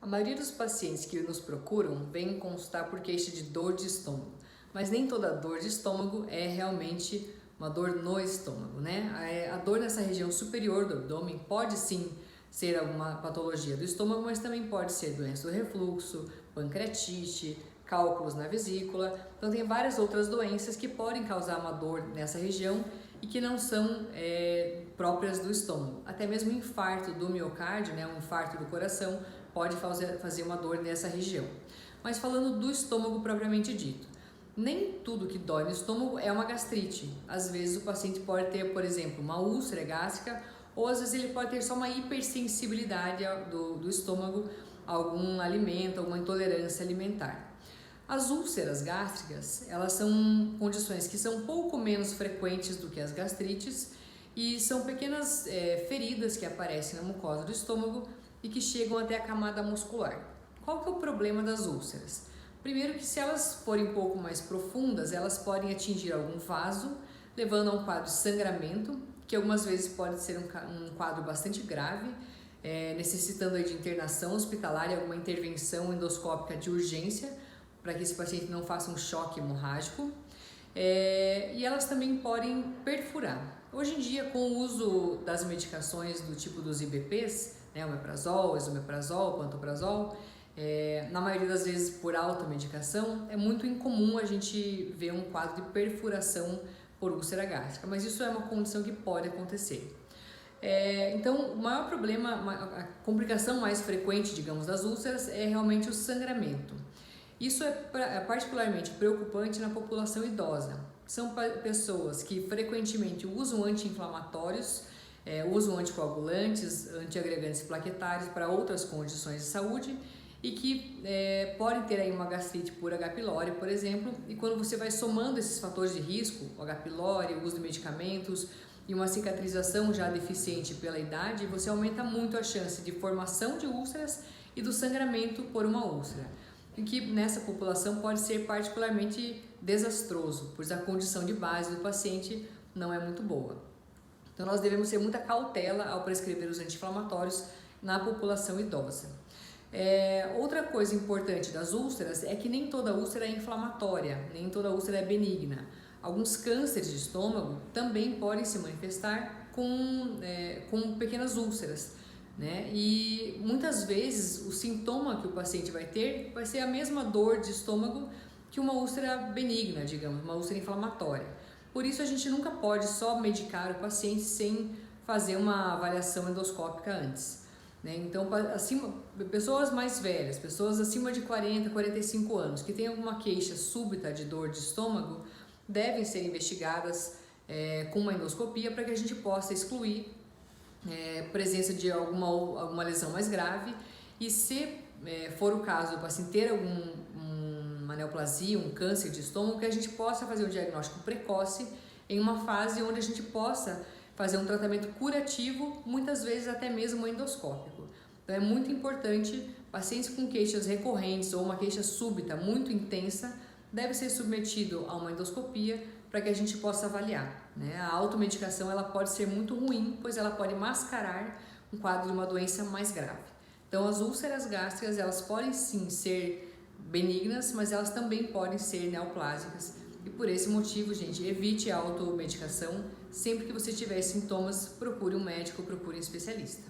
A maioria dos pacientes que nos procuram vem consultar por queixa de dor de estômago, mas nem toda dor de estômago é realmente uma dor no estômago, né? A dor nessa região superior do abdômen pode sim ser alguma patologia do estômago, mas também pode ser doença do refluxo, pancreatite, cálculos na vesícula. Então tem várias outras doenças que podem causar uma dor nessa região e que não são próprias do estômago. Até mesmo infarto do miocárdio, né, um infarto do coração, pode fazer uma dor nessa região. Mas falando do estômago propriamente dito, nem tudo que dói no estômago é uma gastrite. Às vezes o paciente pode ter, por exemplo, uma úlcera gástrica, ou às vezes ele pode ter só uma hipersensibilidade do estômago a algum alimento, alguma intolerância alimentar. As úlceras gástricas, elas são condições que são um pouco menos frequentes do que as gastrites e são pequenas feridas que aparecem na mucosa do estômago e que chegam até a camada muscular. Qual que é o problema das úlceras? Primeiro que se elas forem um pouco mais profundas, elas podem atingir algum vaso, levando a um quadro de sangramento, que algumas vezes pode ser um quadro bastante grave, necessitando aí de internação hospitalar e alguma intervenção endoscópica de urgência, para que esse paciente não faça um choque hemorrágico. E elas também podem perfurar. Hoje em dia, com o uso das medicações do tipo dos IBPs, né, omeprazol, esomeprazol, pantoprazol, na maioria das vezes por automedicação, é muito incomum a gente ver um quadro de perfuração por úlcera gástrica, mas isso é uma condição que pode acontecer. Então, o maior problema, a complicação mais frequente, digamos, das úlceras é realmente o sangramento. Isso é particularmente preocupante na população idosa. São pessoas que frequentemente usam anti-inflamatórios, usam anticoagulantes, antiagregantes plaquetários para outras condições de saúde e que podem ter aí uma gastrite por H. pylori, por exemplo, e quando você vai somando esses fatores de risco, o H. pylori, o uso de medicamentos e uma cicatrização já deficiente pela idade, você aumenta muito a chance de formação de úlceras e do sangramento por uma úlcera, o que nessa população pode ser particularmente desastroso, pois a condição de base do paciente não é muito boa. Então nós devemos ter muita cautela ao prescrever os anti-inflamatórios na população idosa. Outra coisa importante das úlceras é que nem toda úlcera é inflamatória, nem toda úlcera é benigna. Alguns cânceres de estômago também podem se manifestar com pequenas úlceras, né? E muitas vezes o sintoma que o paciente vai ter vai ser a mesma dor de estômago que uma úlcera benigna, digamos, uma úlcera inflamatória. Por isso a gente nunca pode só medicar o paciente sem fazer uma avaliação endoscópica antes, né? Então, pessoas mais velhas, pessoas acima de 40, 45 anos, que têm alguma queixa súbita de dor de estômago, devem ser investigadas com uma endoscopia para que a gente possa excluir presença de alguma lesão mais grave e se for o caso do paciente ter uma neoplasia, um câncer de estômago, que a gente possa fazer um diagnóstico precoce em uma fase onde a gente possa fazer um tratamento curativo, muitas vezes até mesmo endoscópico. Então é muito importante, pacientes com queixas recorrentes ou uma queixa súbita muito intensa, deve ser submetido a uma endoscopia para que a gente possa avaliar, né? A automedicação ela pode ser muito ruim, pois ela pode mascarar um quadro de uma doença mais grave. Então as úlceras gástricas elas podem sim ser benignas, mas elas também podem ser neoplásicas. E por esse motivo, gente, evite a automedicação. Sempre que você tiver sintomas, procure um médico, procure um especialista.